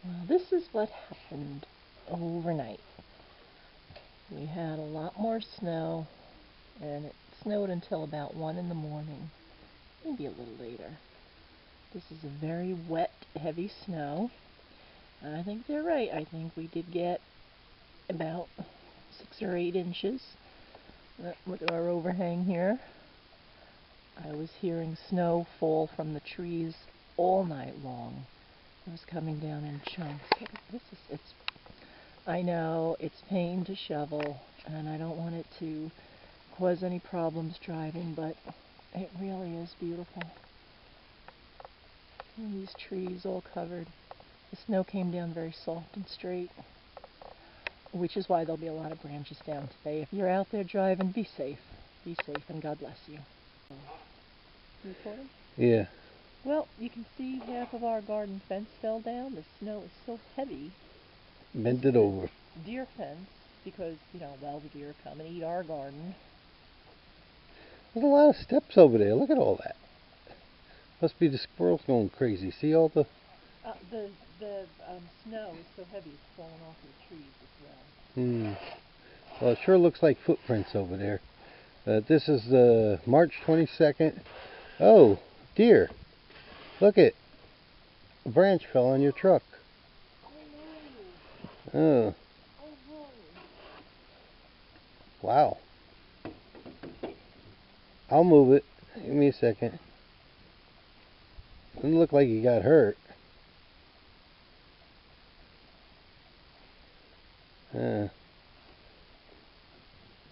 Well, this is what happened overnight. We had a lot more snow, and it snowed until about 1 in the morning, maybe a little later. This is a very wet, heavy snow. And I think they're right. I think we did get about 6 or 8 inches. Look at our overhang here. I was hearing snow fall from the trees all night long. It was coming down in chunks. I know it's pain to shovel, and I don't want it to cause any problems driving, but it really is beautiful. And these trees all covered. The snow came down very soft and straight, which is why there'll be a lot of branches down today. If you're out there driving, be safe. Be safe, and God bless you. Recording? Yeah. Well, you can see half of our garden fence fell down. The snow is so heavy. Bent it over. Deer fence, because, the deer come and eat our garden. There's a lot of steps over there. Look at all that. Must be the squirrels going crazy. See all the... The snow is so heavy it's falling off the trees as well. Well, it sure looks like footprints over there. This is March 22nd. Oh, deer. Look it. A branch fell on your truck. Oh. Wow. I'll move it. Give me a second. Doesn't look like you got hurt.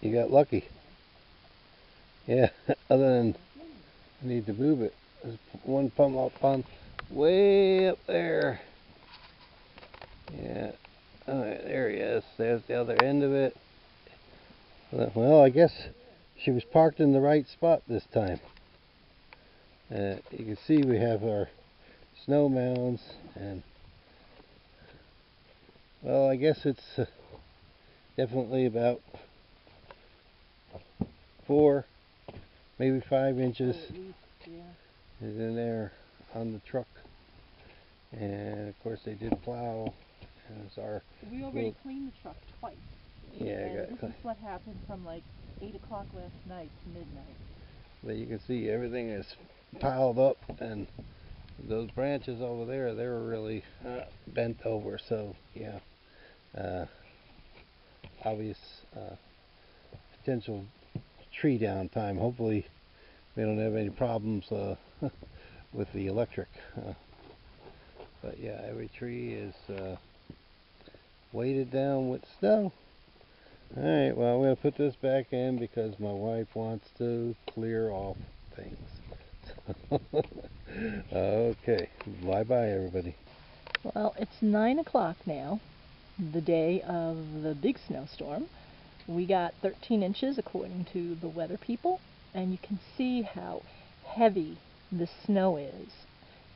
You got lucky. Yeah, other than I need to move it. There's one pump up on way up there. Yeah. Alright, there he is. There's the other end of it. Well, I guess she was parked in the right spot this time. You can see we have our snow mounds, and well, I guess it's definitely about 4, maybe 5 inches is in there on the truck. And of course they did plow. And it's our we already cleaned the truck twice. Yeah, and this is what happened from like 8 o'clock last night to midnight. But you can see everything is piled up, and those branches over there, they were really bent over. So yeah, obvious potential tree down time. Hopefully we don't have any problems with the electric. But yeah, every tree is weighted down with snow. Alright, well, I'm going to put this back in because my wife wants to clear off things. Okay, bye-bye, everybody. Well, it's 9 o'clock now, the day of the big snowstorm. We got 13 inches according to the weather people, and you can see how heavy the snow is.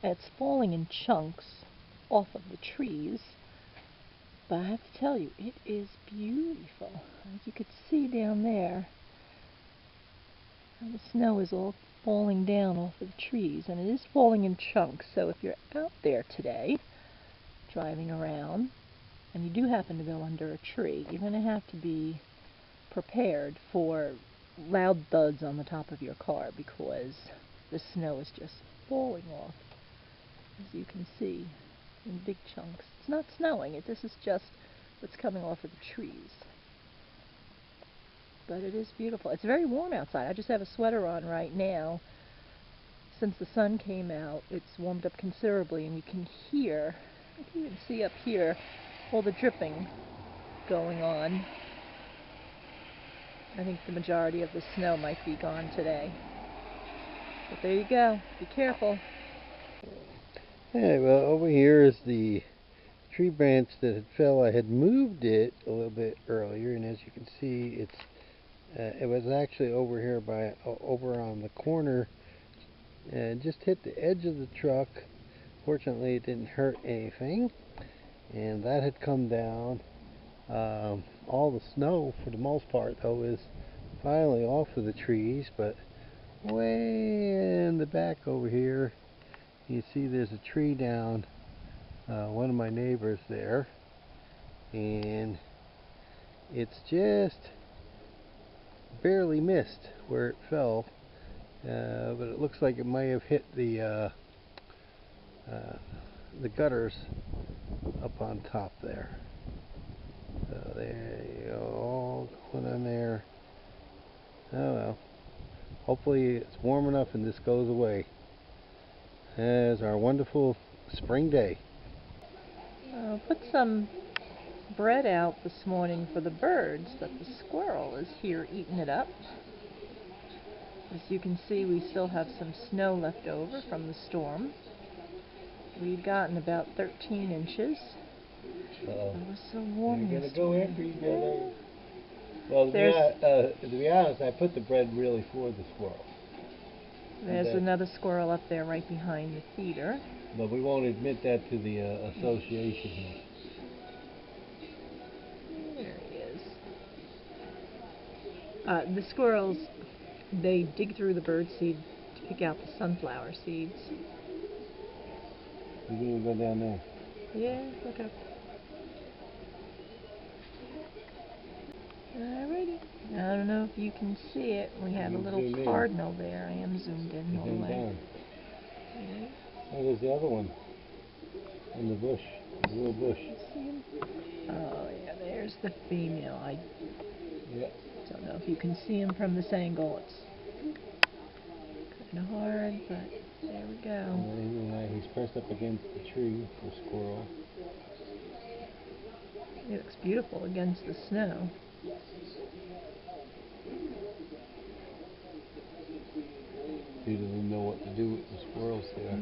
It's falling in chunks off of the trees. But I have to tell you, it is beautiful. As you could see down there, the snow is all falling down off of the trees, and it is falling in chunks. So if you're out there today, driving around, and you do happen to go under a tree, you're going to have to be prepared for loud thuds on the top of your car, because the snow is just falling off, as you can see, in big chunks. It's not snowing, this is just what's coming off of the trees. But it is beautiful. It's very warm outside. I just have a sweater on right now. Since the sun came out, it's warmed up considerably, and you can hear, you can even see up here, all the dripping going on. I think the majority of the snow might be gone today. But there you go. Be careful. Yeah, well, over here is the tree branch that had fell. I had moved it a little bit earlier, and as you can see, it was actually over here over on the corner, and just hit the edge of the truck. Fortunately, it didn't hurt anything, and that had come down. All the snow, for the most part, though, is finally off of the trees, but way in the back over here, you see there's a tree down, one of my neighbors there, and it's just barely missed where it fell, but it looks like it may have hit the gutters up on top there. So there you go, all going on there. Oh well, hopefully it's warm enough and this goes away. As our wonderful spring day. Put some bread out this morning for the birds, but the squirrel is here eating it up. As you can see, we still have some snow left over from the storm. We've gotten about 13 inches. It was so warm You're yesterday. gonna go after each other. Well, to be honest, I put the bread really for the squirrel. There's another squirrel up there right behind the feeder. But we won't admit that to the association. There he is. The squirrels, they dig through the bird seed to pick out the sunflower seeds. We're gonna go down there. Yeah, look up. Alrighty. I don't know if you can see it. We have a little cardinal there. I am zoomed in all the way. Yeah. Oh, there's the other one. In the bush. The little bush. See him? Oh yeah, there's the female. I don't know if you can see him from this angle. It's kind of hard, but there we go. He's pressed up against the tree, the squirrel. He looks beautiful against the snow. He doesn't know what to do with the squirrels there.